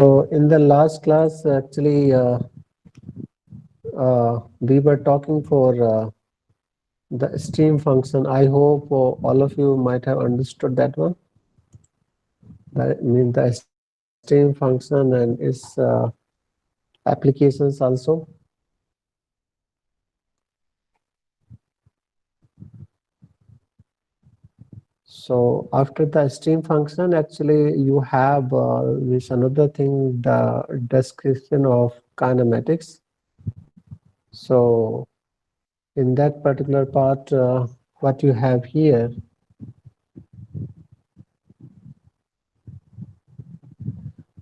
So in the last class, actually, we were talking for the stream function. I hope all of you might have understood that one. That means the stream function and its applications also. So after the stream function, actually, you have this another thing, the description of kinematics. So in that particular part, what you have here,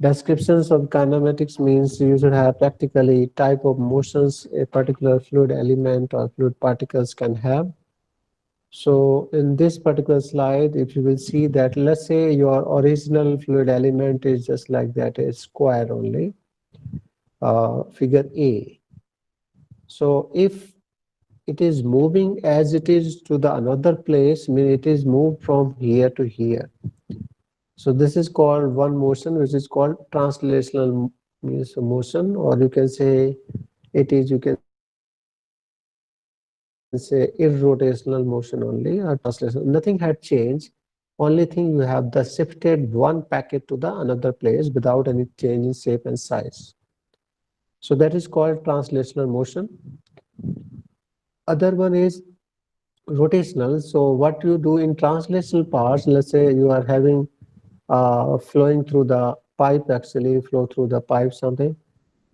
descriptions of kinematics means you should have practically type of motions a particular fluid element or fluid particles can have. So in this particular slide, if you will see that, let's say your original fluid element is just like that, a square only, figure A. So if it is moving as it is to the another place, mean it is moved from here to here. So this is called one motion, which is called translational means motion, or you can say it is, you can say irrotational motion only, or translation. Nothing had changed. Only thing you have the shifted one packet to the another place without any change in shape and size. So that is called translational motion. Other one is rotational. So what you do in translational parts, let's say you are having flowing through the pipe, actually flow through the pipe something.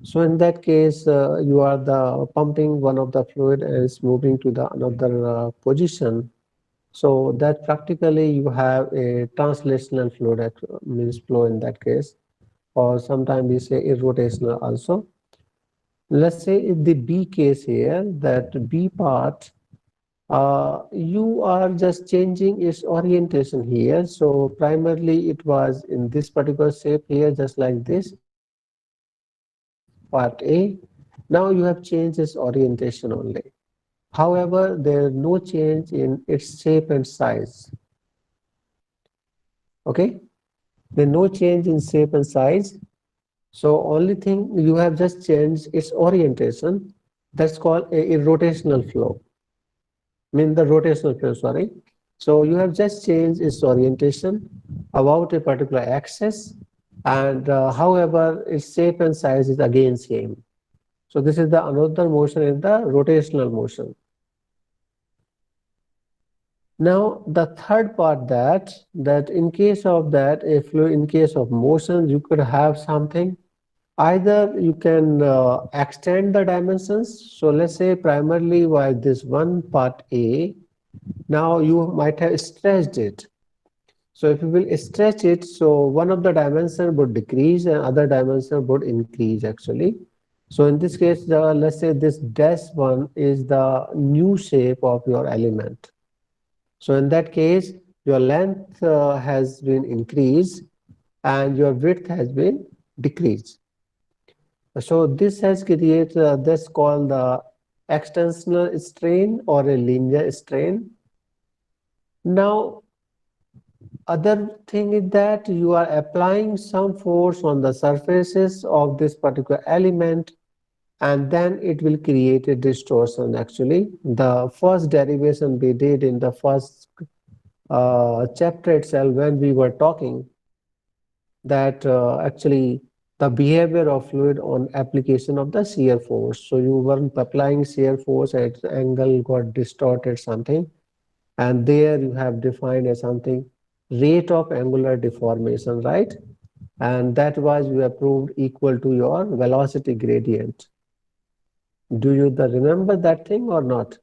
So in that case, you are the pumping one of the fluid and it's moving to the another position. So that practically you have a translational fluid, means flow in that case, or sometimes we say irrotational also. Let's say in the B case here, that B part, you are just changing its orientation here. So primarily it was in this particular shape here, just like this, part A. Now you have changed its orientation only. However, there is no change in its shape and size. Okay, there's no change in shape and size. So only thing you have just changed its orientation. That's called a rotational flow. Mean the rotational flow, sorry. So you have just changed its orientation about a particular axis, and however, its shape and size is again same. So this is the another motion in the rotational motion. Now the third part, that in case of that, if you in case of motion, you could have something. Either you can extend the dimensions. So let's say primarily while this one part A, now you might have stretched it. So if you will stretch it, so one of the dimension would decrease and other dimension would increase actually. So in this case, let's say this dash one is the new shape of your element. So in that case, your length has been increased and your width has been decreased. So this has created this called the extensional strain or a linear strain. Now, other thing is that you are applying some force on the surfaces of this particular element, and then it will create a distortion actually. The first derivation we did in the first chapter itself, when we were talking that actually the behavior of fluid on application of the shear force. So you weren't applying shear force at angle got distorted something, and there you have defined as something rate of angular deformation, right? And that was you have proved equal to your velocity gradient. Do you remember that thing or not?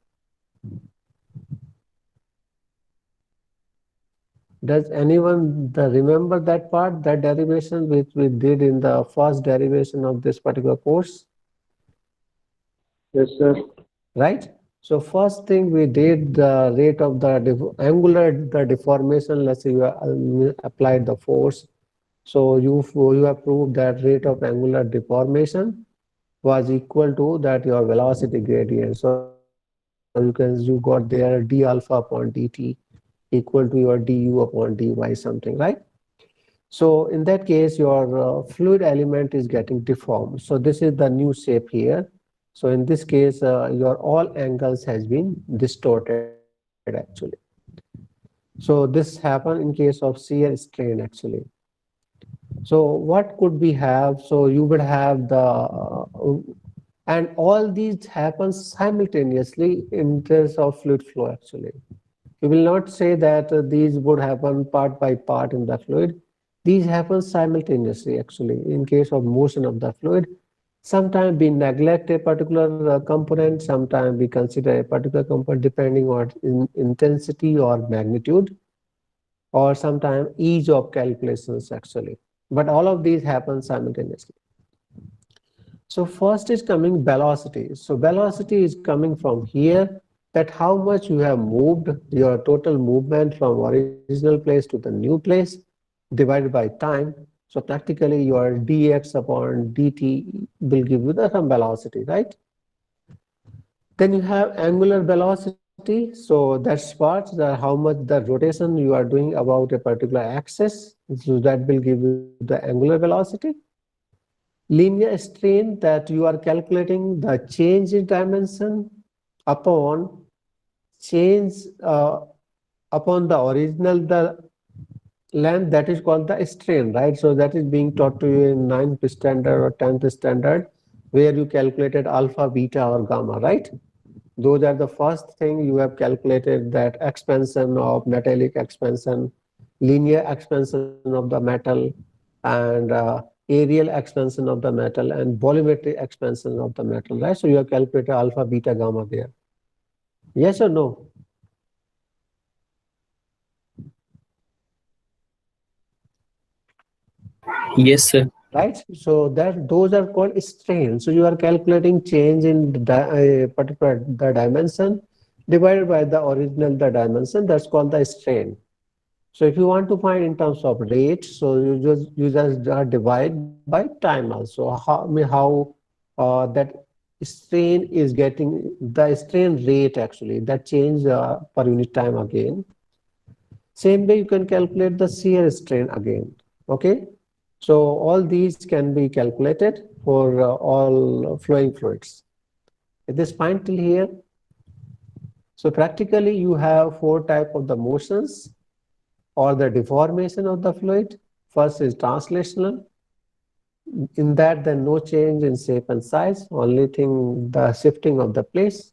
Does anyone remember that part, that derivation which we did in the first derivation of this particular course? Yes, sir. Right? So first thing we did the rate of the angular the deformation. Let's say you applied the force. So you have proved that rate of angular deformation was equal to that your velocity gradient. So you got there d alpha upon dt equal to your du upon dy something, right? So in that case, your fluid element is getting deformed. So this is the new shape here. So in this case, your all angles has been distorted actually. So this happen in case of shear strain actually. So what could we have? So you would have the, and all these happen simultaneously in terms of fluid flow actually. You will not say that these would happen part by part in the fluid. These happen simultaneously actually in case of motion of the fluid. Sometimes we neglect a particular component, sometimes we consider a particular component depending on intensity or magnitude, or sometimes ease of calculations actually. But all of these happen simultaneously. So first is coming velocity. So velocity is coming from here, that how much you have moved, your total movement from original place to the new place divided by time. So practically your dx upon dt will give you the some velocity, right? Then you have angular velocity. So that's what how much the rotation you are doing about a particular axis. So that will give you the angular velocity. Linear strain, that you are calculating the change in dimension upon change upon the original the length, that is called the strain, right? So that is being taught to you in 9th standard or 10th standard, where you calculated alpha, beta, or gamma, right? Those are the first thing you have calculated, that expansion of metallic expansion, linear expansion of the metal, and areal expansion of the metal, and volumetric expansion of the metal, right? So you have calculated alpha, beta, gamma there. Yes or no? Yes, sir. Right? So that those are called strain. So you are calculating change in the particular the dimension divided by the original the dimension. That's called the strain. So if you want to find in terms of rate, so you just divide by time also. How that strain is getting the strain rate actually, that change per unit time again. Same way you can calculate the shear strain again. Okay. So all these can be calculated for all flowing fluids. Is this fine till here? So practically you have four type of the motions or the deformation of the fluid. First is translational. In that, there no change in shape and size, only thing the shifting of the place.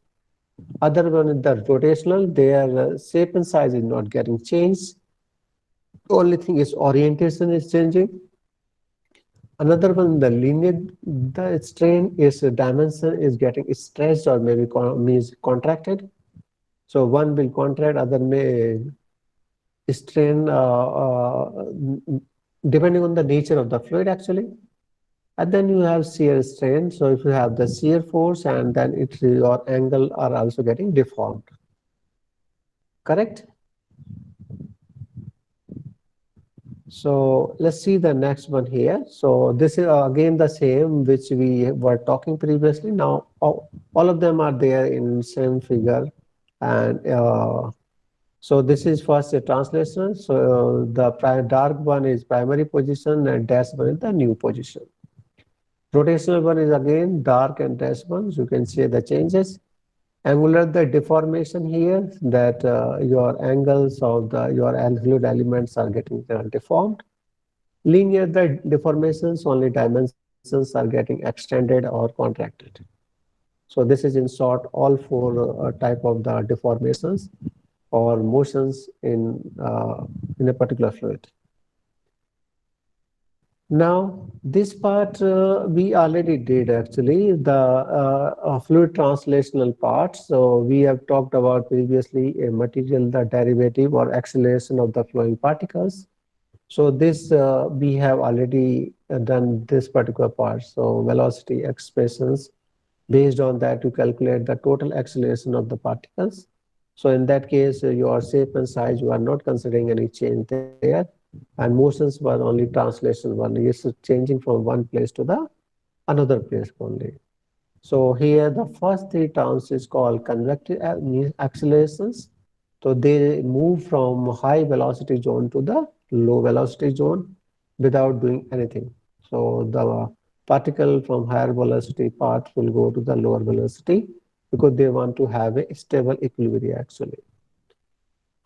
Other one is the rotational, their shape and size is not getting changed. Only thing is orientation is changing. Another one, the linear, the strain is dimension is getting stretched or maybe means contracted. So one will contract, other may strain depending on the nature of the fluid actually. And then you have shear strain. So if you have the shear force, and then your angle are also getting deformed. Correct? So let's see the next one here. So this is again the same which we were talking previously. Now all of them are there in same figure, and so this is first a translation. So the dark one is primary position, and dash one is the new position. Rotational one is again dark and dash one. So you can see the changes. Angular, the deformation here, that your angles of your fluid elements are getting deformed. Linear, the deformations, only dimensions are getting extended or contracted. So this is in short all four type of the deformations or motions in a particular fluid. Now, this part we already did actually, the fluid translational part. So we have talked about previously a material, the derivative or acceleration of the flowing particles. So this we have already done this particular part. So velocity expressions, based on that you calculate the total acceleration of the particles. So in that case, your shape and size, you are not considering any change there. And motions were only translation one, is changing from one place to the another place only. So here the first three terms is called convective accelerations. So they move from high velocity zone to the low velocity zone. without doing anything. So the particle from higher velocity part will go to the lower velocity because they want to have a stable equilibrium actually.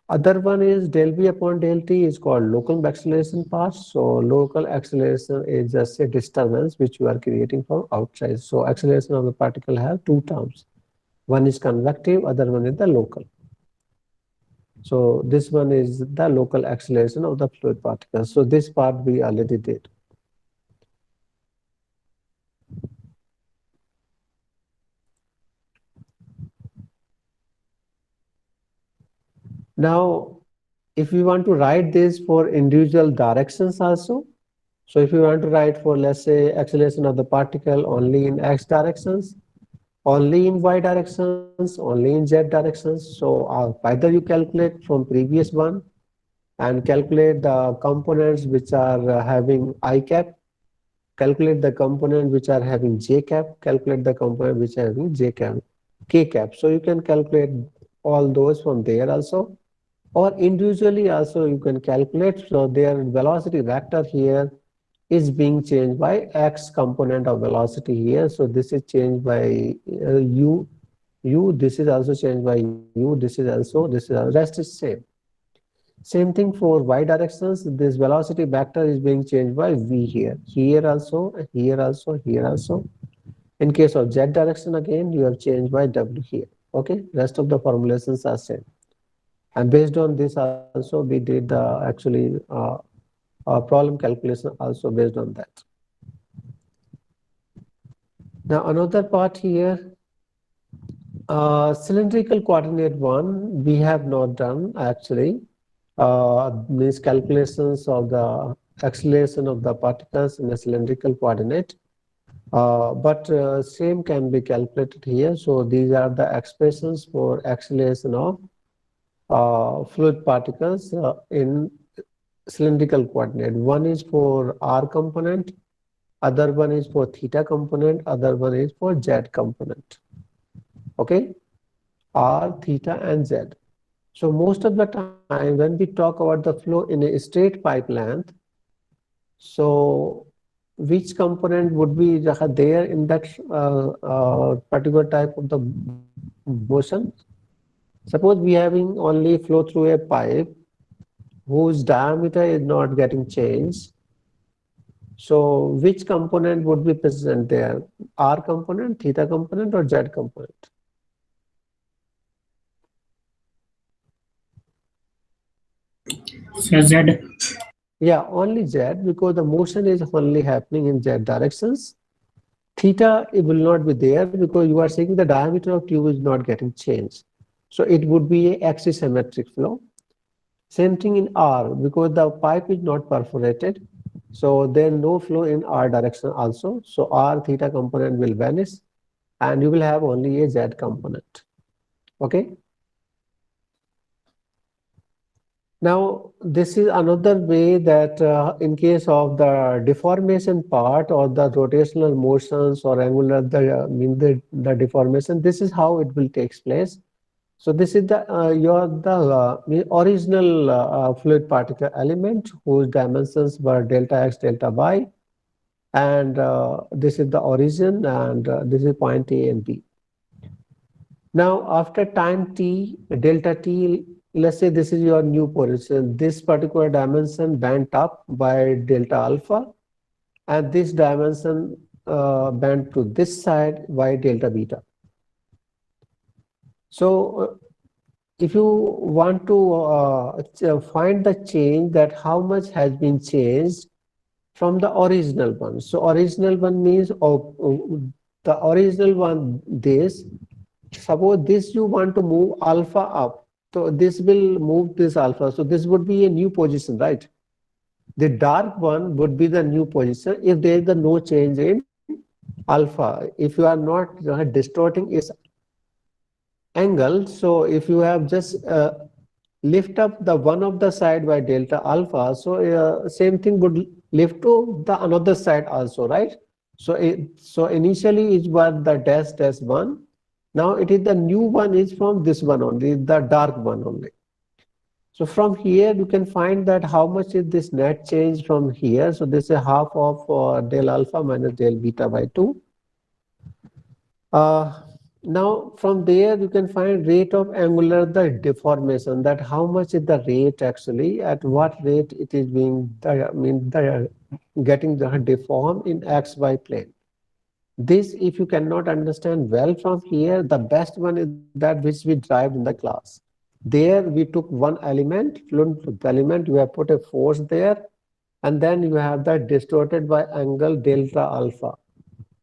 Other one is del V upon del T is called local acceleration part. So local acceleration is just a disturbance which you are creating from outside. So acceleration of the particle have two terms. One is convective, other one is the local. So this one is the local acceleration of the fluid particles. So this part we already did. Now, if we want to write this for individual directions also, so if you want to write for, let's say, acceleration of the particle only in x directions, only in y directions, only in z directions, so either you calculate from previous one and calculate the components which are having I cap, calculate the component which are having j cap, calculate the component which are having j cap, k cap. So you can calculate all those from there also, or individually also you can calculate. So their velocity vector here is being changed by x component of velocity here. So this is changed by u, this is also changed by u, this is also, rest is same. Same thing for y directions, this velocity vector is being changed by v here, here also, here also, here also. In case of z direction again, you have changed by w here. Okay, rest of the formulations are same. And based on this also, we did actually problem calculation also based on that. Now another part here, cylindrical coordinate one, we have not done actually. These calculations of the acceleration of the particles in a cylindrical coordinate. But same can be calculated here. So these are the expressions for acceleration of fluid particles in cylindrical coordinate. One is for r component, other one is for theta component, other one is for z component. Okay, r, theta and z. So most of the time when we talk about the flow in a straight pipe length, so which component would be there in that particular type of the motion? Suppose we having only flow through a pipe whose diameter is not getting changed. So which component would be present there? R component, theta component or Z component? So Z. Yeah, only Z because the motion is only happening in Z directions. Theta, it will not be there because you are saying the diameter of tube is not getting changed. So it would be a axisymmetric flow. Same thing in R because the pipe is not perforated. So then no flow in R direction also. So R theta component will vanish and you will have only a Z component. Okay. Now, this is another way that in case of the deformation part or the rotational motions or angular, the deformation, this is how it will take place. So this is the original fluid particle element whose dimensions were delta x, delta y, and this is the origin, and this is point A and B. Now, after time t, delta t, let's say this is your new position. This particular dimension bent up by delta alpha, and this dimension bent to this side by delta beta. So if you want to find the change, that how much has been changed from the original one. So original one means the original one, this. Suppose this you want to move alpha up, so this will move this alpha. So this would be a new position, right? The dark one would be the new position if there is no change in alpha. If you are not distorting its angle, so if you have just lift up the one of the side by delta alpha, so same thing would lift to the another side also, right? So initially it was the dash one. Now it is the new one is from this one only, the dark one only. So from here, you can find that how much is this net change from here. So this is half of del alpha minus del beta by 2. Uh, Now from there, you can find rate of angular the deformation, that how much is the rate actually, at what rate it is being, getting the deformed in xy plane. This, if you cannot understand well from here, the best one is that which we derived in the class. There we took one element, fluid element, you have put a force there, and then you have that distorted by angle delta alpha.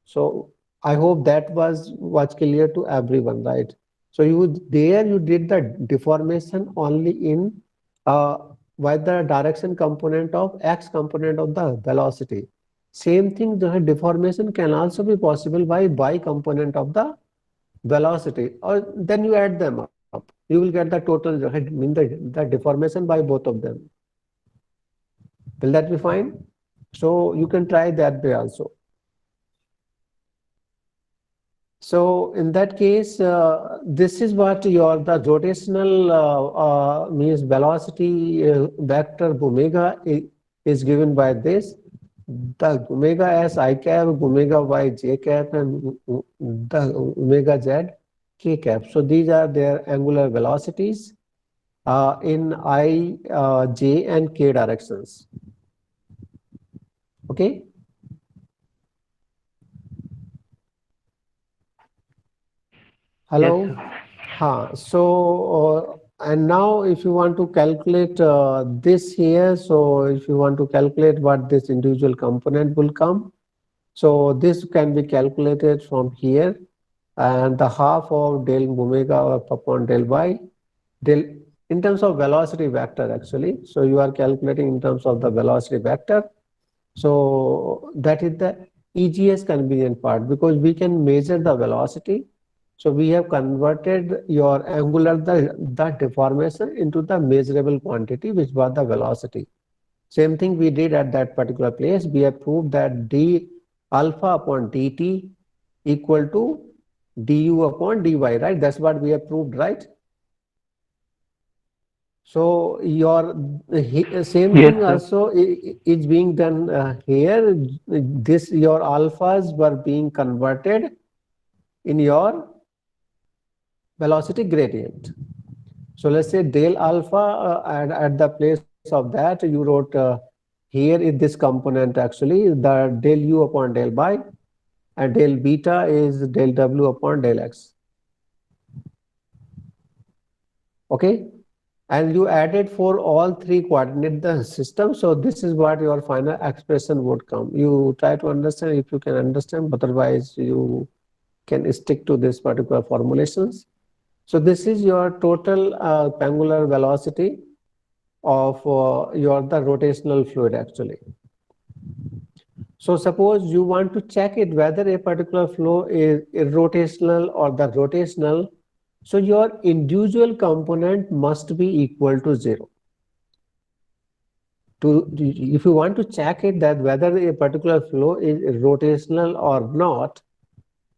So I hope that was clear to everyone, right? So you did the deformation only in uh, by the direction component of x component of the velocity. Same thing, the deformation can also be possible by y component of the velocity, or then you add them up. You will get the total, the deformation by both of them. Will that be fine? So you can try that way also. So in that case, this is what the rotational means velocity vector omega is given by this. The omega s I cap, omega y j cap, and the omega z k cap. So these are their angular velocities in I, j, and k directions. Okay. Hello. Yes, sir. So and now if you want to calculate this here, so if you want to calculate what this individual component will come, so this can be calculated from here, and the half of del omega upon del y, del in terms of velocity vector actually. So you are calculating in terms of the velocity vector. So that is the EGS convenient part, because we can measure the velocity. So we have converted your angular, the deformation into the measurable quantity, which was the velocity. Same thing we did at that particular place. We have proved that d alpha upon dt equal to du upon dy, right? That's what we have proved, right? So your same Yes, thing sir. also is being done here. This, your alphas were being converted in your velocity gradient. So let's say del alpha, at the place of that you wrote here is this component actually, the del u upon del y, and del beta is del w upon del x. Okay. And you added for all three coordinate the system. So this is what your final expression would come. You try to understand if you can understand, otherwise you can stick to this particular formulations. So this is your total angular velocity of the rotational fluid actually. So suppose you want to check it whether a particular flow is irrotational or the rotational. So your individual component must be equal to 0. If you want to check it that whether a particular flow is rotational or not,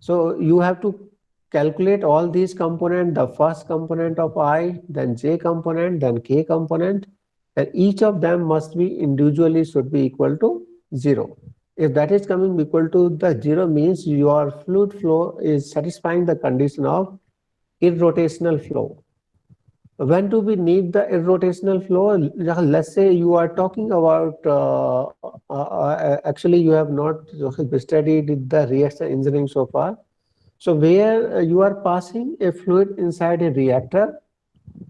so you have to calculate all these components, the first component of I, then j component, then k component, and each of them must be individually should be equal to 0. If that is coming equal to the 0, means your fluid flow is satisfying the condition of irrotational flow. When do we need the irrotational flow? Let's say you are talking about, actually you have not studied the reaction engineering so far. So where you are passing a fluid inside a reactor,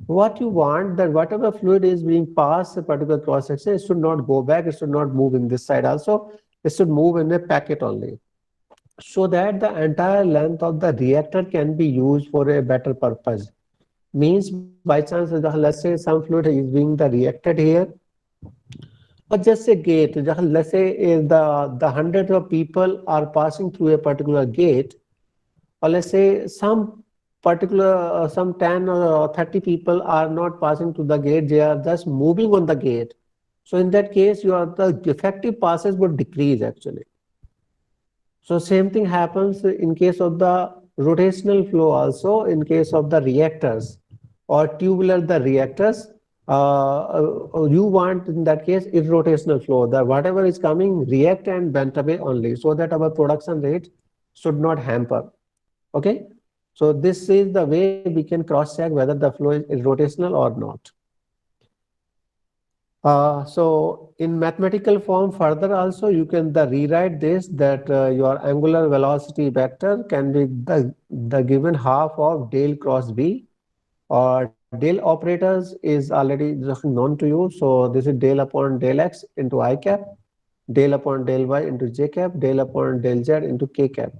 what you want that whatever fluid is being passed a particular cross section, it should not go back, it should not move in this side also, it should move in a packet only, so that the entire length of the reactor can be used for a better purpose. Means by chance, let's say some fluid is being the reacted here, or just a gate. Let's say the hundreds of people are passing through a particular gate, or let's say some particular some 10 or 30 people are not passing to the gate, they are just moving on the gate. So in that case, the effective passes would decrease actually. So same thing happens in case of the rotational flow also, in case of the reactors or tubular the reactors. you want in that case irrotational flow, that whatever is coming react and bent away only, so that our production rate should not hamper. Okay, so this is the way we can cross check whether the flow is irrotational or not. So in mathematical form further also you can rewrite this, that your angular velocity vector can be the given half of del cross B, or del operators is already known to you. So this is del upon del x into I cap, del upon del y into j cap, del upon del z into k cap.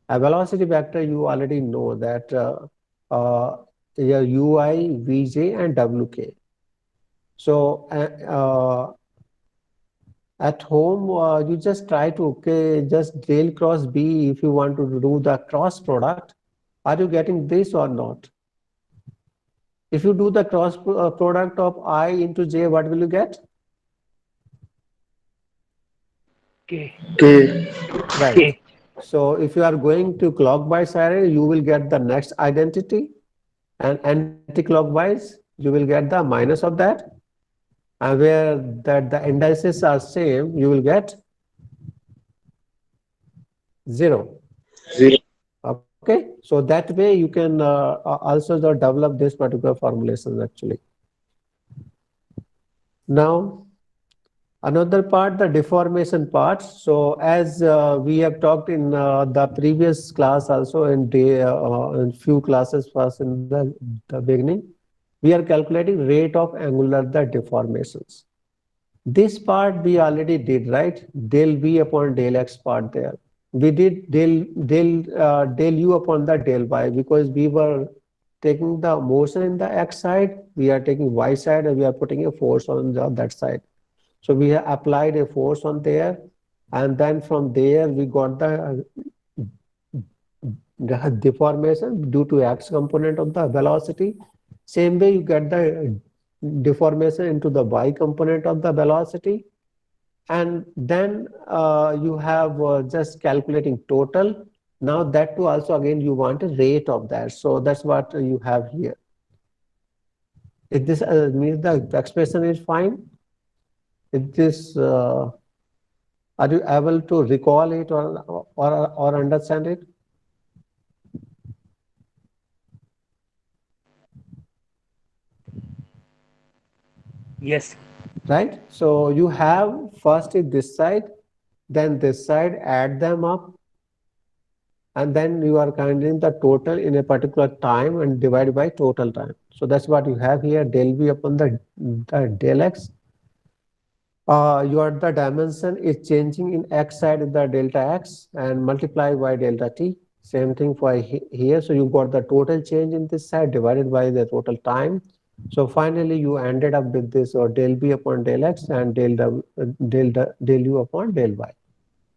A velocity vector you already know that your ui, vj and wk. So at home, you just try to, okay, just del cross B if you want to do the cross product. Are you getting this or not? If you do the cross product of I into J, what will you get? K. K. Right. K. So if you are going to clockwise array, you will get the next identity, and anti-clockwise, you will get the minus of that. And where that the indices are same, you will get 0. Zero. Okay, so that way you can also develop this particular formulation actually. Now, another part, the deformation part. So as we have talked in the previous class also, in few classes first in the beginning, we are calculating rate of angular the deformations. This part we already did, right? Del V upon del X part there. We did del U upon the del Y, because we were taking the motion in the X side, we are taking Y side, and we are putting a force on that side. So we have applied a force on there, and then from there we got the deformation due to X component of the velocity. Same way you get the deformation into the Y component of the velocity, and then you have just calculating total. Now that too also again you want a rate of that, so that's what you have here. If this means the expression is fine, if this are you able to recall it or understand it? Yes. Right, so you have first is this side, then this side, add them up, and then you are counting the total in a particular time and divide by total time. So that's what you have here, del V upon the del X. Your the dimension is changing in X side in the delta X and multiply by delta T. Same thing for here. So you got the total change in this side divided by the total time. So finally you ended up with this, or del B upon del X and del U upon del Y.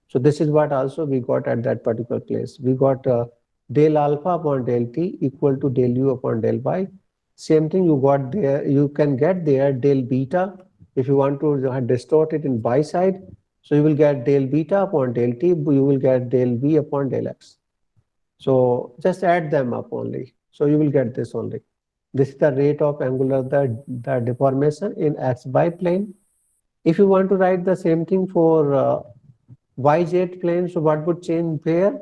So this is what also we got at that particular place. We got del alpha upon del T equal to del U upon del Y. Same thing you got there. You can get there del beta if you want to distort it in Y side. So you will get del beta upon del T. You will get del V upon del X. So just add them up only. So you will get this only. This is the rate of angular the deformation in XY plane. If you want to write the same thing for YZ plane, so what would change here?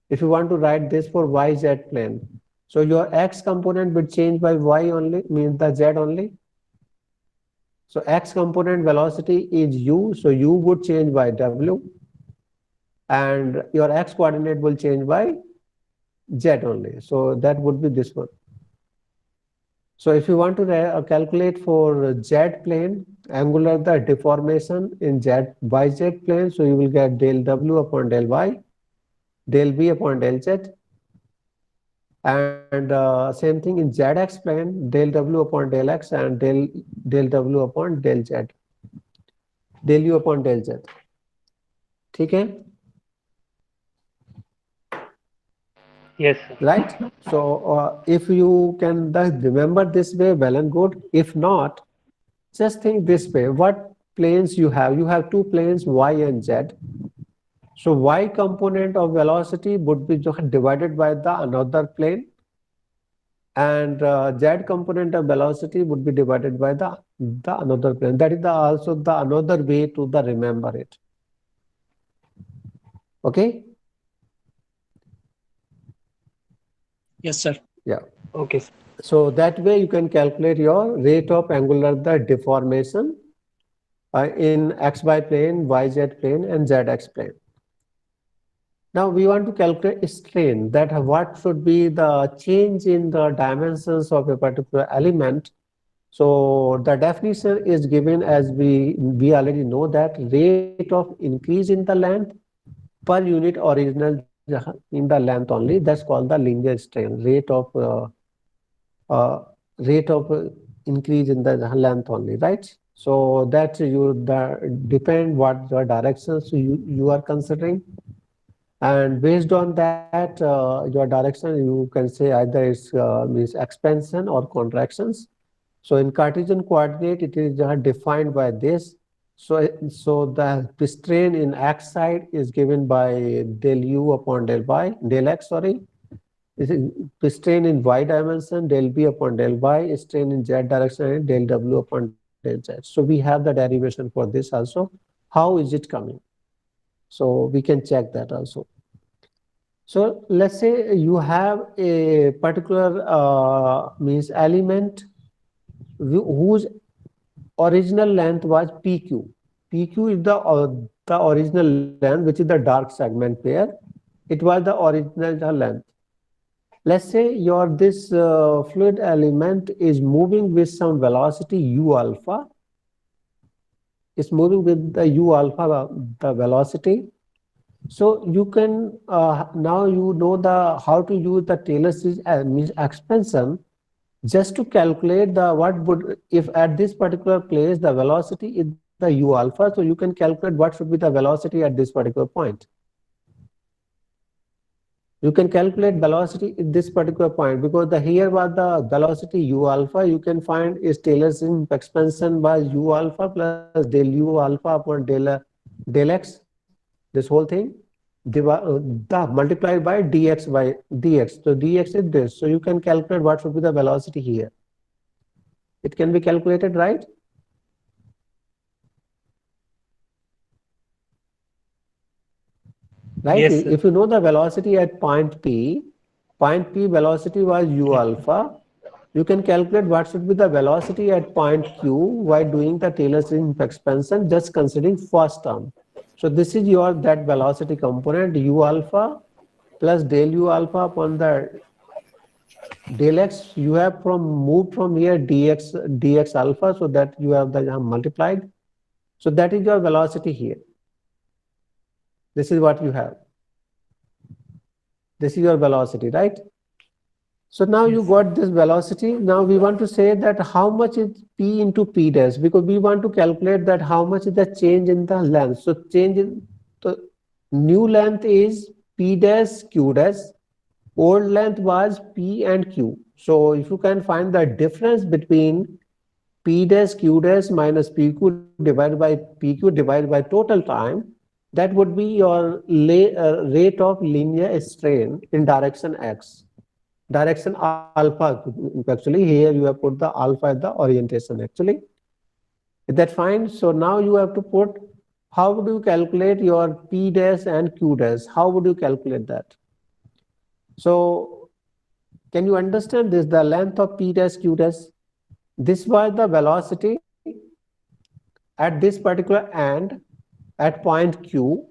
If you want to write this for YZ plane, so your X component would change by Y only, means the Z only. So X component velocity is U, so U would change by W, and your X coordinate will change by Z only. So that would be this one. So if you want to calculate for Z plane, angular the deformation in YZ plane, so you will get del W upon del Y, del V upon del Z, and same thing in ZX plane, del W upon del X and del W upon del Z, del U upon del Z. Okay? Yes, sir. Right? So if you can remember this way, well and good. If not, just think this way. What planes you have? You have two planes, Y and Z. So Y component of velocity would be divided by the another plane, and z component of velocity would be divided by the another plane. That is also the another way to the remember it. Okay. Yes, sir. Yeah. Okay, sir. So that way you can calculate your rate of angular deformation in xy plane, yz plane, and zx plane. Now we want to calculate strain, that what should be the change in the dimensions of a particular element. So the definition is given as we already know that rate of increase in the length per unit original in the length only. That's called the linear strain, uh, rate of increase in the length only, right? So that depend what the directions you are considering, and based on that your direction you can say either it's means expansion or contractions. So in Cartesian coordinate, it is defined by this. So the strain in x side is given by del u upon del y, del x, sorry. This is the strain in y dimension, del b upon del y, strain in z direction, del w upon del z. So we have the derivation for this also. How is it coming? So we can check that also. So let's say you have a particular means element whose original length was PQ. PQ is the original length, which is the dark segment pair. It was the original length. Let's say your this fluid element is moving with some velocity u alpha. It's moving with the u alpha, the velocity. So you can now you know the how to use the Taylor series means expansion just to calculate the what would if at this particular place the velocity is the u alpha, so you can calculate what should be the velocity at this particular point. You can calculate velocity at this particular point because the here was the velocity u alpha. You can find is Taylor's expansion by u alpha plus del u alpha upon del x, this whole thing the multiplied by dx by dx. So dx is this. So you can calculate what should be the velocity here. It can be calculated, right? Right? Yes, sir. If you know the velocity at point P velocity was u alpha. You can calculate what should be the velocity at point Q while doing the Taylor series expansion, just considering first term. So this is your that velocity component u alpha plus del u alpha upon the del x. You have moved from here dx alpha, so that you have the multiplied. So that is your velocity here. This is what you have. This is your velocity, right? So now you got this velocity. Now we want to say that how much is p into p dash, because we want to calculate that how much is the change in the length. So change in the new length is p dash q dash. Old length was p and q. So if you can find the difference between p dash q dash minus pq divided by total time, that would be your rate of linear strain in direction x. Direction alpha, actually here you have put the alpha as the orientation actually. Is that fine? So now you have to put how would you calculate your p dash and q dash? How would you calculate that? So can you understand this? The length of p dash q dash. This was the velocity at this particular end at point q.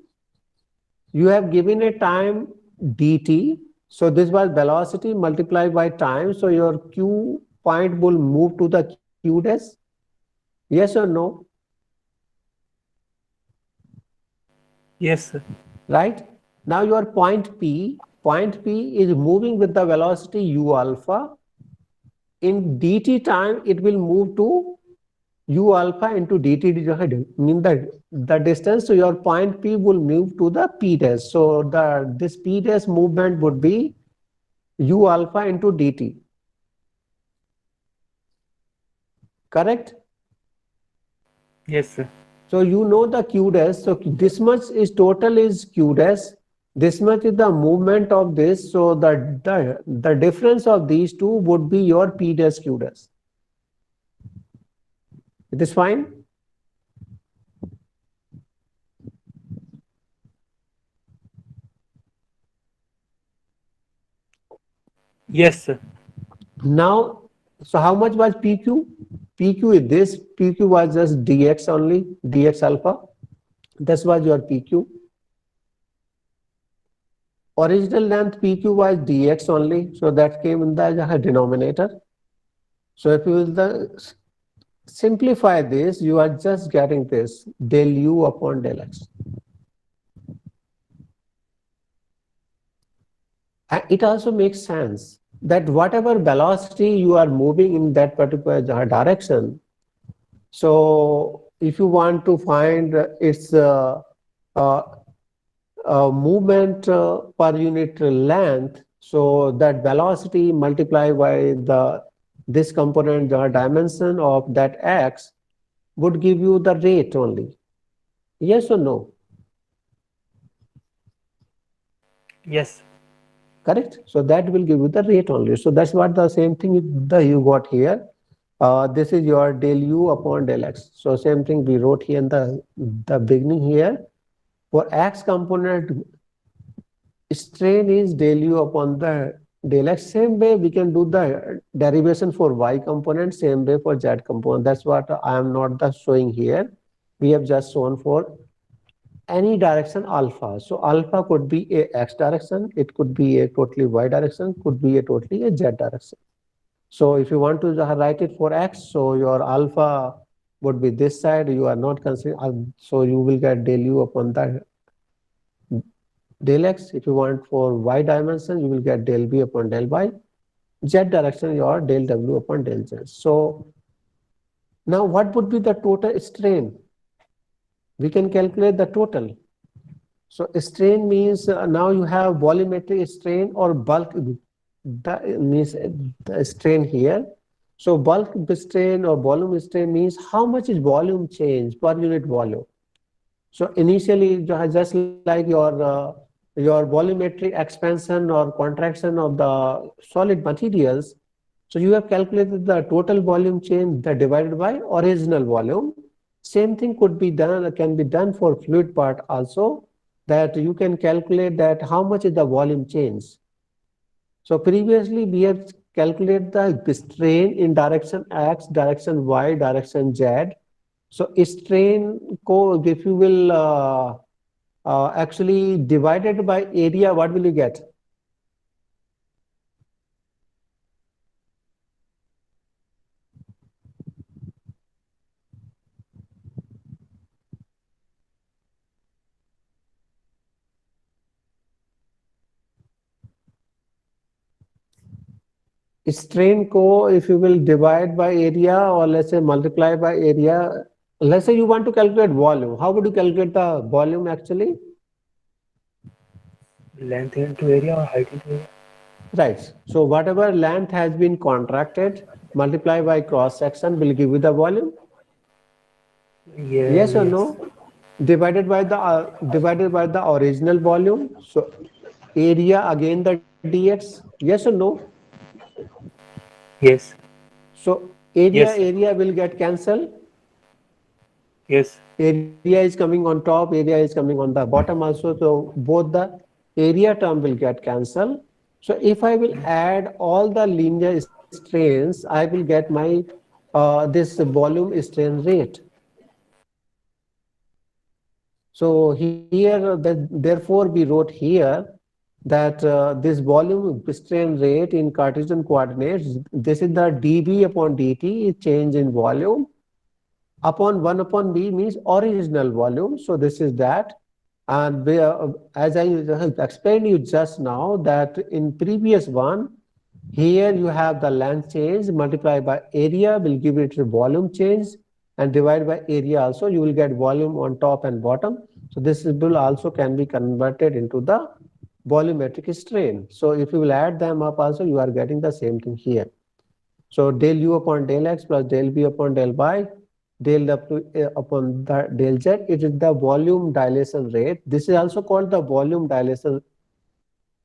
You have given a time dt. So this was velocity multiplied by time. So your q point will move to the q dash. Yes or no? Yes, sir. Right? Now your point P is moving with the velocity u alpha. In dt time, it will move to u alpha into dt, mean the distance. So your point P will move to the p dash. So this p dash movement would be u alpha into dt. Correct? Yes, sir. So you know the q dash. So this much is total is q dash. This much is the movement of this. So the difference of these two would be your P dash Q dash. It is fine? Yes, sir. Now, so how much was PQ? PQ is this. PQ was just dx only, dx alpha. This was your PQ. Original length PQ was dx only, so that came in the denominator. So if you will simplify this, you are just getting this del u upon del x. And it also makes sense that whatever velocity you are moving in that particular direction, so if you want to find its uh, movement per unit length, so that velocity multiplied by this component, the dimension of that x, would give you the rate only. Yes or no? Yes. Correct. So that will give you the rate only. So that's what the same thing you got here. This is your del u upon del x. So same thing we wrote here in the beginning here. For x component, strain is del u upon the del x. Same way we can do the derivation for y component, same way for z component. That's what I am not showing here. We have just shown for any direction alpha. So alpha could be a x direction, it could be a totally y direction, could be a totally a z direction. So if you want to write it for x, so your alpha would be this side, you are not considering, so you will get del u upon the del x. If you want for y dimension, you will get del v upon del y. Z direction, your del w upon del z. So now what would be the total strain? We can calculate the total. So strain means now you have volumetric strain or bulk, that means the strain here. So bulk strain or volume strain means how much is volume change per unit volume. So initially, just like your volumetric expansion or contraction of the solid materials, so you have calculated the total volume change that divided by original volume. Same thing could be done, can be done for fluid part also, that you can calculate that how much is the volume change. So previously we have calculated the strain in direction x, direction y, direction z. So strain co, if you will actually divided by area, what will you get? Strain co, if you will divide by area or let's say multiply by area, let's say you want to calculate volume. How would you calculate the volume actually? Length into area or height into area? Right. So whatever length has been contracted, multiply by cross section will give you the volume. Yeah, Yes or no? Divided by the original volume. So area again the dx. Yes or no? Yes. So Yes. area will get cancelled. Yes. Area is coming on top, area is coming on the bottom also. So both the area term will get cancelled. So if I will add all the linear strains, I will get my this volume strain rate. So here, therefore, we wrote here that this volume strain rate in Cartesian coordinates, this is the dV upon dt, change in volume, upon 1 upon v means original volume. So this is that. And as I explained you just now, that in previous one, here you have the length change multiplied by area will give it a volume change, and divide by area also you will get volume on top and bottom. So this will also can be converted into the volumetric strain. So if you will add them up also, you are getting the same thing here. So del u upon del x plus del v upon del y del W upon the del Z. It is the volume dilation rate. This is also called the volume dilation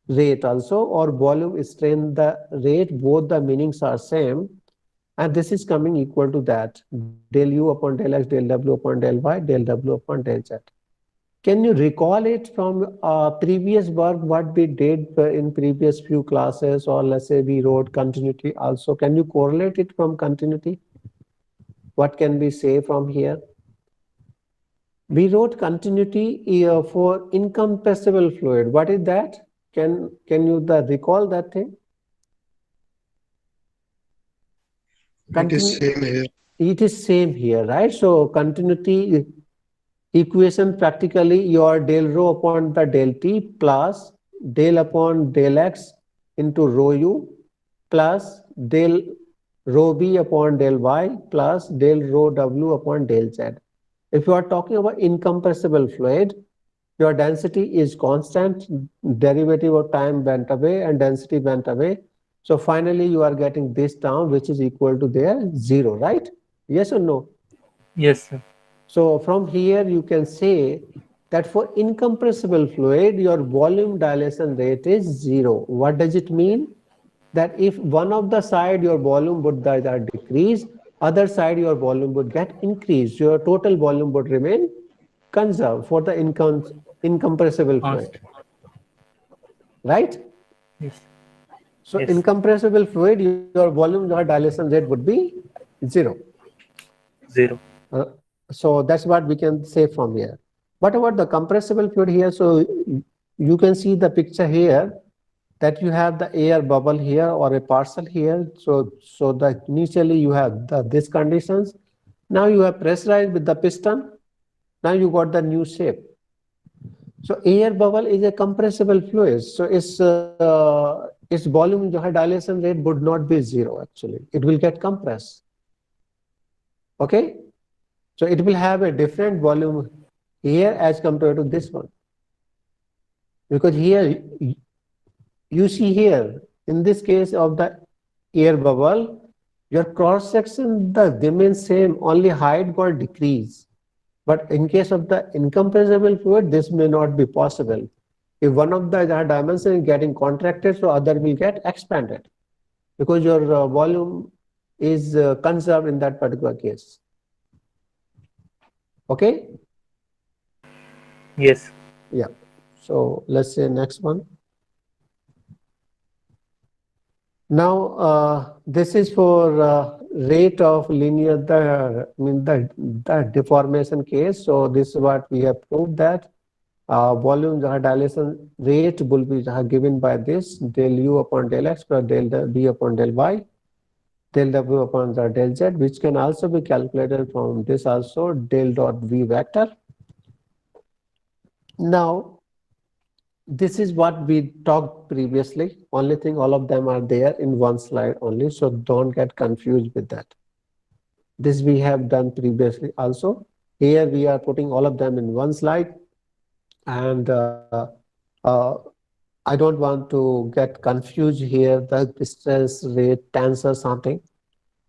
rate also, or volume strain the rate. Both the meanings are same. And this is coming equal to that del U upon del X, del W upon del Y, del W upon del Z. Can you recall it from previous work, what we did in previous few classes, or let's say we wrote continuity also? Can you correlate it from continuity? What can we say from here? We wrote continuity for incompressible fluid. What is that? Can you recall that thing? It is same here. It is same here, right? So continuity equation, practically your del rho upon the del T plus del upon del X into rho U plus del rho B upon del Y plus del rho W upon del Z. If you are talking about incompressible fluid, your density is constant, derivative of time went away and density went away. So finally you are getting this term which is equal to their 0, right? Yes or no? Yes, sir. So from here you can say that for incompressible fluid, your volume dilation rate is 0. What does it mean? That if one of the side your volume would decrease, other side your volume would get increased. Your total volume would remain conserved for the incompressible fluid. Right? Yes. So Yes. incompressible fluid, your volume dilation rate would be 0. 0. So that's what we can say from here. What about the compressible fluid here? So you can see the picture here that you have the air bubble here or a parcel here. So that initially you have these conditions. Now you have pressurized with the piston. Now you got the new shape. So air bubble is a compressible fluid. So its volume dilation rate would not be 0 actually. It will get compressed. Okay. So it will have a different volume here as compared to this one. Because here, you see here, in this case of the air bubble, your cross section remains same, only height got decreased. But in case of the incompressible fluid, this may not be possible. If one of the dimensions is getting contracted, so other will get expanded. Because your volume is conserved in that particular case. Okay? Yes. Yeah. So let's say next one. Now this is for rate of linear the deformation case. So this is what we have proved, that volume dilation rate will be given by this del U upon del X plus del B upon del Y, del W upon the del Z, which can also be calculated from this also, del dot V vector. Now, this is what we talked previously. Only thing, all of them are there in one slide only, so don't get confused with that. This we have done previously also. Here we are putting all of them in one slide, and I don't want to get confused here, the stress rate tensor something.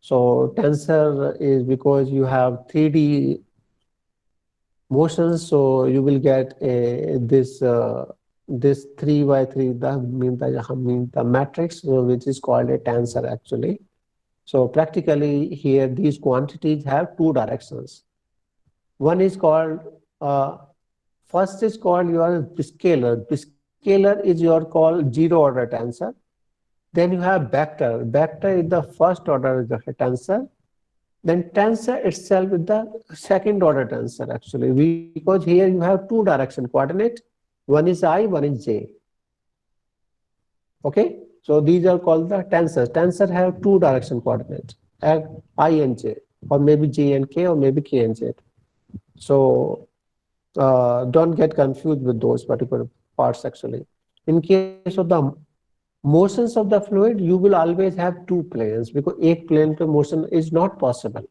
So tensor is because you have 3D motions, so you will get this 3 by 3 the matrix, which is called a tensor actually. So practically here these quantities have two directions. One is called first is called your scalar. Scalar is your called zero order tensor. Then you have vector. Vector is the first order tensor. Then tensor itself is the second order tensor actually, because here you have two direction coordinate. One is I, one is j. Okay, so these are called the tensors. Tensor have two direction coordinates, I and j, or maybe j and k, or maybe k and z. So don't get confused with those particular parts actually. In case of the motions of the fluid, you will always have two planes, because एक plane पे motion is not possible.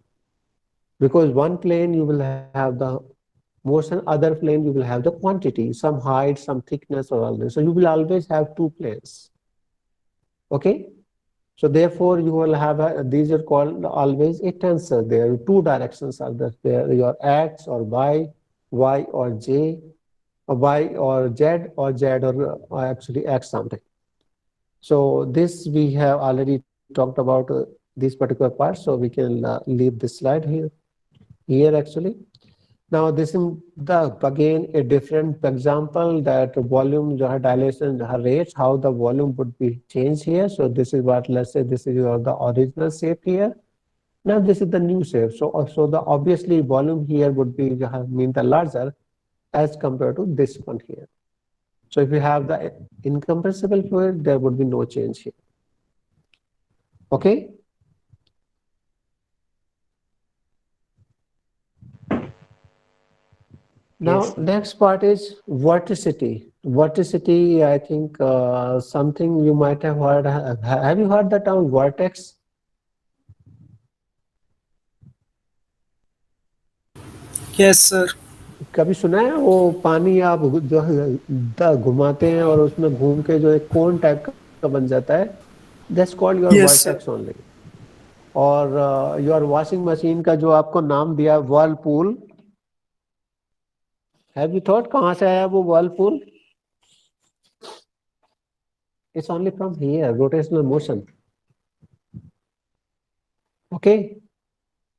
Because one plane you will have the motion, other plane you will have the quantity, some height, some thickness, or all this. So you will always have two planes. Okay. So therefore, you will have these are called always a tensor. There are two directions are there, your x or y or j, or y or z or actually x something. So this we have already talked about this particular part. So we can leave this slide here actually. Now this is the again a different example that volume dilation rates, how the volume would be changed here. So this is what, let's say this is the original shape here. Now this is the new shape. So the obviously volume here would be mean the larger as compared to this one here. So if you have the incompressible fluid, there would be no change here. Okay. Now, Yes, sir. next part is vorticity. Vorticity, I think something you might have heard. Have you heard the term vortex? Yes, sir. कभी सुना है वो पानी आप जो घुमाते हैं और उसमें घूम के जो एक कोन टाइप का बन जाता है, that's called your Yes, sir. vortex only. और योर वॉशिंग मशीन का जो आपको नाम दिया व्हर्लपूल, हैव यू थॉट कहाँ से आया वो Whirlpool? It's only from here, rotational motion. Okay,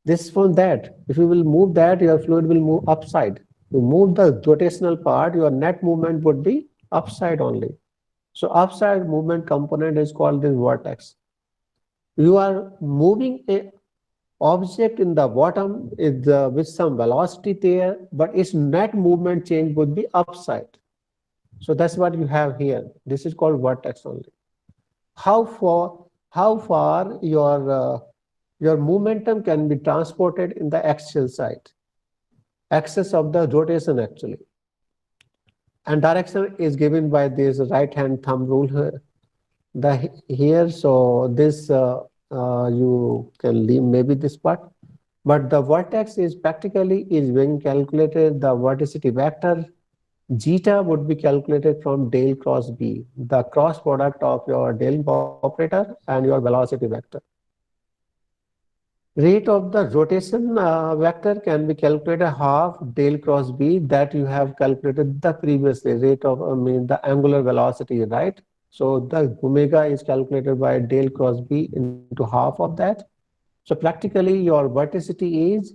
this from that. If you will move that, your fluid will move upside. To move the rotational part, your net movement would be upside only. So upside movement component is called this vortex. You are moving a object in the bottom with some velocity there, but its net movement change would be upside. So that's what you have here. This is called vortex only. How far your momentum can be transported in the axial side, axis of the rotation actually. And direction is given by this right hand thumb rule here. So this you can leave maybe this part, but the vortex is practically is being calculated. The vorticity vector zeta would be calculated from del cross B, the cross product of your del operator and your velocity vector. Rate of the rotation vector can be calculated half del cross B that you have calculated the previously rate of the angular velocity, right? So the omega is calculated by del cross B into half of that. So practically your vorticity is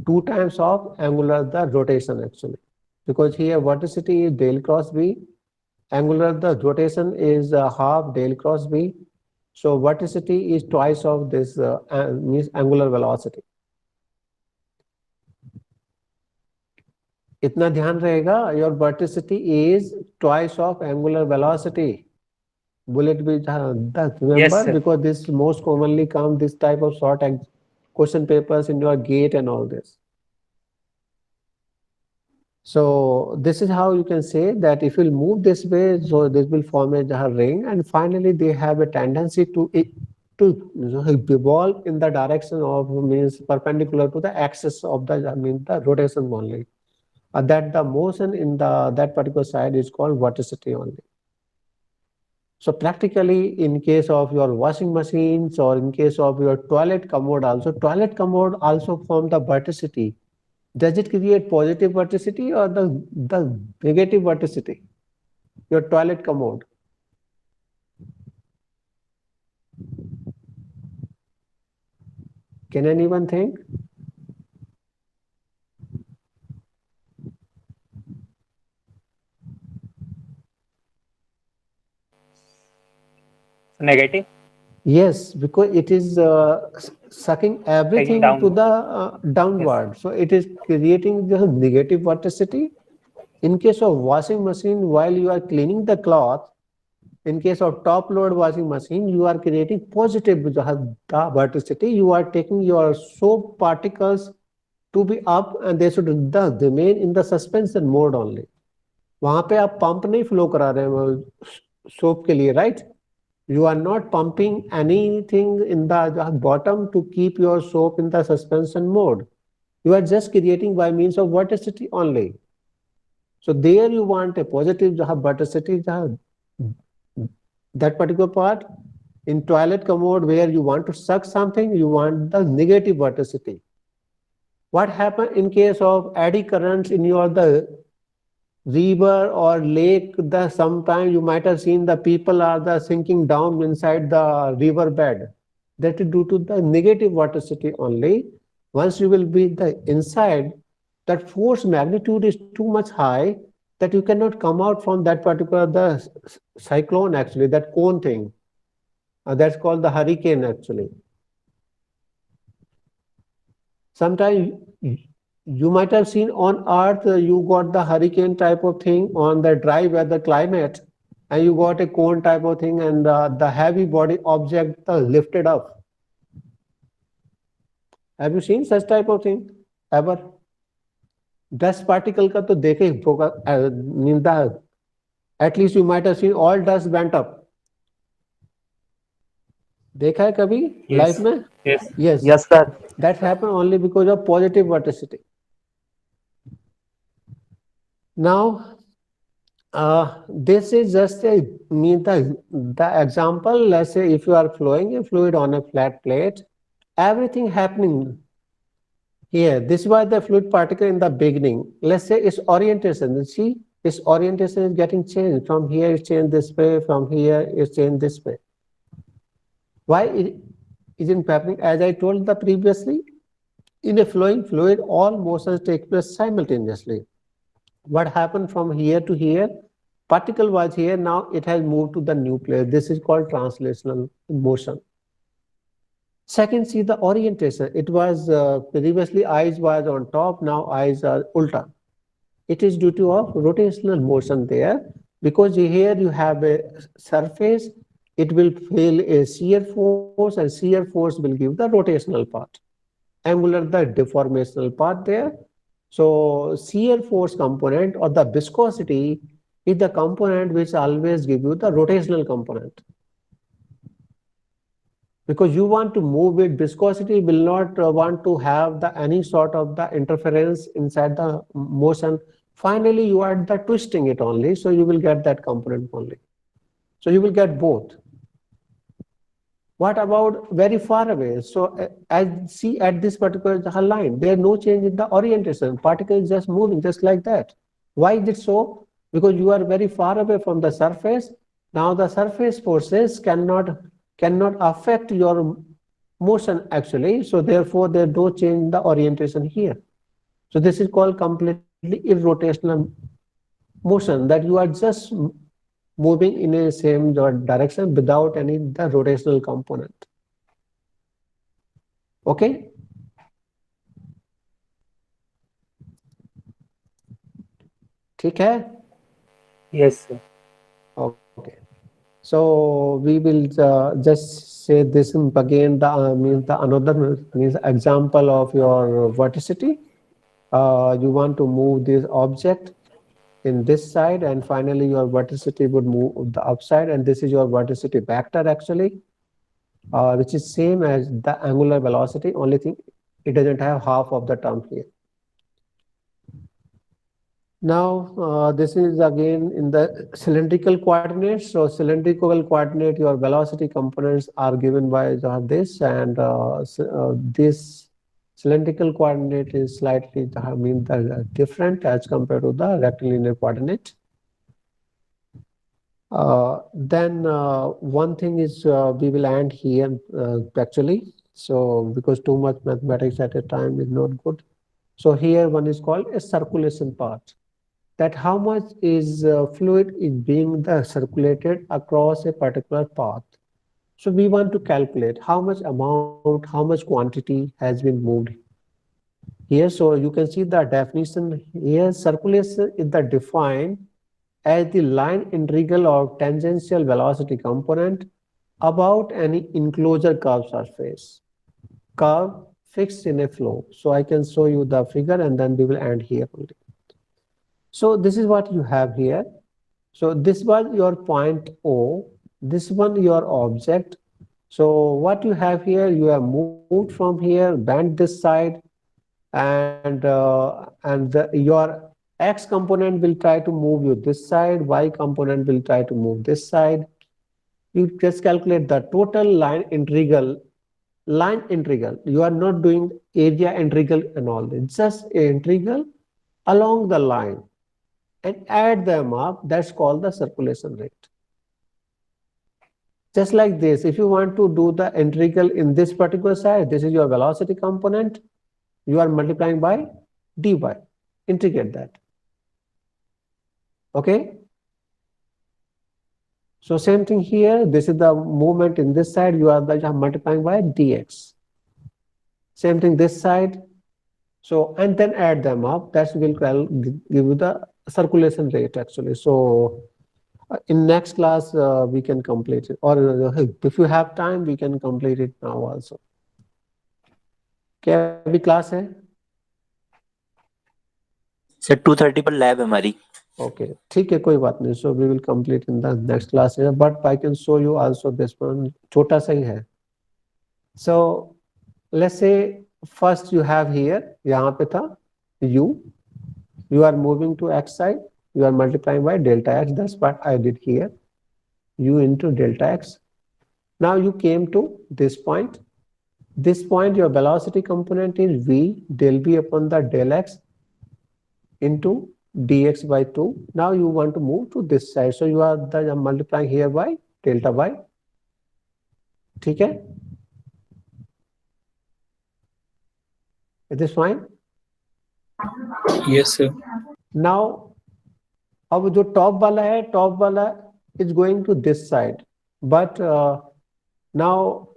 2 times of angular the rotation actually, because here vorticity is del cross B, angular the rotation is half del cross B. So vorticity is twice of this means angular velocity. इतना ध्यान रहेगा, your vorticity is twice of angular velocity. Will it be remember? Yes, sir. Because this most commonly come this type of short question papers in your gate and all this. So this is how you can say that if you move this way, so this will form a ring, and finally they have a tendency to revolve in the direction of means perpendicular to the axis of the the rotation only. That the motion in that particular side is called vorticity only. So practically in case of your washing machines or in case of your toilet commode also form the vorticity. Does it create positive vorticity or the negative vorticity? Your toilet commode. Can anyone think? Negative. Yes, because it is sucking everything to the downward. Yes. So it is creating the negative vorticity. In case of washing machine, while you are cleaning the cloth, in case of top load washing machine, you are creating positive vorticity. You are taking your soap particles to be up and they should remain in the suspension mode only. वहां पे आप pump नहीं flow करा रहे हैं soap के लिए, right? You are not pumping anything in the bottom to keep your soap in the suspension mode. You are just creating by means of vorticity only. So there you want a positive vorticity, that particular part. In toilet commode, where you want to suck something, you want the negative vorticity. What happens in case of eddy currents in your the river or lake? The sometimes you might have seen the people are the sinking down inside the river bed. That is due to the negative vorticity only. Once you will be the inside, that force magnitude is too much high that you cannot come out from that particular the cyclone, actually, that cone thing. That's called the hurricane, actually. Sometimes you might have seen on earth, you got the hurricane type of thing on the dry weather climate, and you got a cone type of thing, and the heavy body object lifted up. Have you seen such type of thing ever? Dust particle का तो देखे ही होगा, निंदा. At least you might have seen all dust went up. देखा है कभी life में? Yes. Yes. Yes, sir. That happened only because of positive vorticity. Now, this is just a the example. Let's say if you are flowing a fluid on a flat plate, everything happening here. This was the fluid particle in the beginning. Let's say its orientation. You see, its orientation is getting changed. From here, it's changed this way. From here, it's changed this way. Why it isn't happening? As I told the previously, in a flowing fluid, all motions take place simultaneously. What happened from here to here? Particle was here, now it has moved to the new place. This is called translational motion. Second, see the orientation. It was previously eyes was on top, now eyes are ulta. It is due to of rotational motion there, because here you have a surface, it will feel a shear force, and shear force will give the rotational part. Angular, the deformational part there. So shear force component or the viscosity is the component which always give you the rotational component. Because you want to move it, viscosity will not want to have the any sort of the interference inside the motion. Finally, you are the twisting it only, so you will get that component only. So you will get both. What about very far away? So as see at this particular line, there is no change in the orientation. Particle is just moving just like that. Why is it so? Because you are very far away from the surface. Now the surface forces cannot affect your motion actually. So therefore there is no change in the orientation here. So this is called completely irrotational motion, that you are just moving in a same direction without any the rotational component. Okay. ठीक है? Yes, sir. Okay. So we will just say this again. The means the another means example of your vorticity. You want to move this object in this side, and finally your vorticity would move the upside, and this is your vorticity vector actually, which is same as the angular velocity. Only thing, it doesn't have half of the term here. Now this is again in the cylindrical coordinates. So cylindrical coordinate, your velocity components are given by this, and this cylindrical coordinate is slightly different as compared to the rectilinear coordinate. Then one thing is we will end here actually. So because too much mathematics at a time is not good. So here one is called a circulation part. That how much is fluid is being circulated across a particular path. So we want to calculate how much amount, how much quantity has been moved here. So you can see the definition here. Circulation is defined as the line integral of tangential velocity component about any enclosure curved surface. Curve fixed in a flow. So I can show you the figure and then we will end here only. So this is what you have here. So this was your point O, this one your object. So what you have here, you have moved from here, bent this side, and your X component will try to move you this side, Y component will try to move this side. You just calculate the total line integral. Line integral. You are not doing area integral and all this. Just integral along the line and add them up. That's called the circulation rate. Just like this, if you want to do the integral in this particular side, this is your velocity component. You are multiplying by dy. Integrate that. Okay. So same thing here. This is the movement in this side. You are multiplying by dx. Same thing this side. So and then add them up. That will give you the circulation rate actually. So in next class we can complete it, or if you have time we can complete it now also. क्या अभी class है? Sir 2:30 पर lab है हमारी. Okay, ठीक है, कोई बात नहीं. So we will complete in the next class, but I can show you also this one. छोटा सा ही है. So let's say first you have here, यहाँ पे था u. You are moving to x side. You are multiplying by delta x. That's what I did here. U into delta x. Now you came to this point. This point, your velocity component is v del v upon the del x into dx by 2. Now you want to move to this side. So you are multiplying here by delta y. ठीक है? Is this fine? Yes, sir. Now, अब जो top वाला है, top वाला is going to this side, but now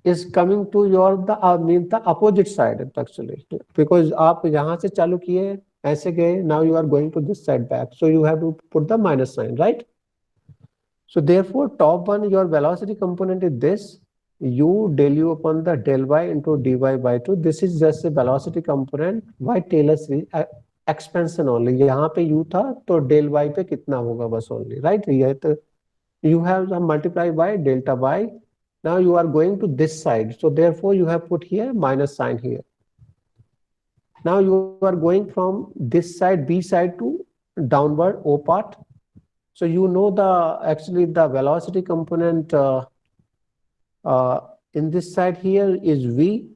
is coming to your the opposite side actually, because आप यहाँ से चालू किए, ऐसे गए, now you are going to this side back, so you have to put the minus sign, right? So therefore, top one, your velocity component is this, u del u upon the del y into dy by 2. This is just a velocity component. Why Taylor series expansion only. यहाँ पे u था तो del y पे कितना होगा बस only, right? ये तो you have multiply by delta y. Now you are going to this side, so therefore you have put here minus sign here. Now you are going from this side b side to downward o part. So you know the actually the velocity component in this side here is v.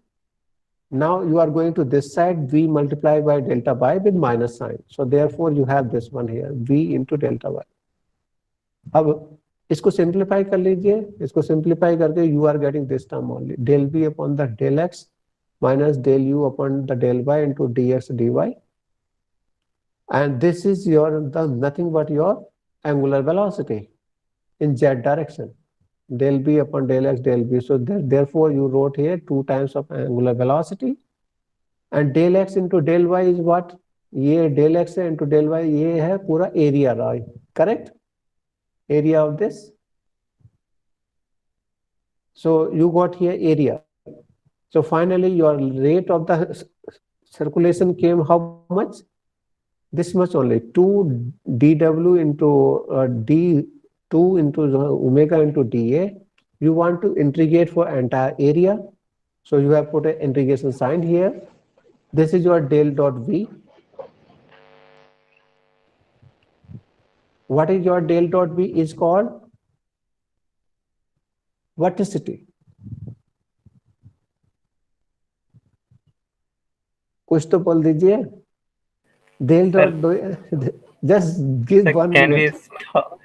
Now you are going to this side, v multiplied by delta y with minus sign. So therefore you have this one here, v into delta y. अब इसको simplify कर लीजिए, इसको simplify करके you are getting this term only, del v upon the del x minus del u upon the del y into dx dy. And this is your nothing but your angular velocity in z direction, del b upon del x del b. So therefore you wrote here 2 times of angular velocity, and del x into del y is what? ये del x into del y ये है पूरा area right? Correct? Area of this. So you got here area. So finally your rate of the circulation came how much? This much only, 2 dw into d2 into omega into dA. You want to integrate for entire area. So you have put an integration sign here. This is your del dot v. What is your del dot v is called? Vorticity. कुछ तो बोल दीजिए. Del dot just give Sir, 1 can minute. we stop?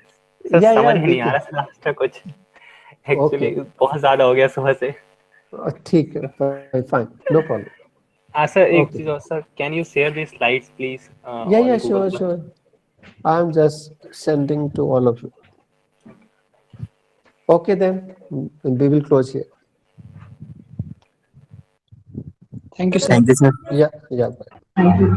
Sir, Yeah, समझ yeah, ही नहीं आ रहा sir आज तक कुछ. Actually, बहुत ज्यादा हो गया सुबह से. ठीक है, fine, no problem. सर एक Okay. चीज और sir, can you share the slides please? Yeah, on yeah, Google sure, Class? sure. I'm just sending to all of you. Okay, then we will close here. Thank you, sir. Thank you, sir. Yeah, yeah. Bye. Thank you.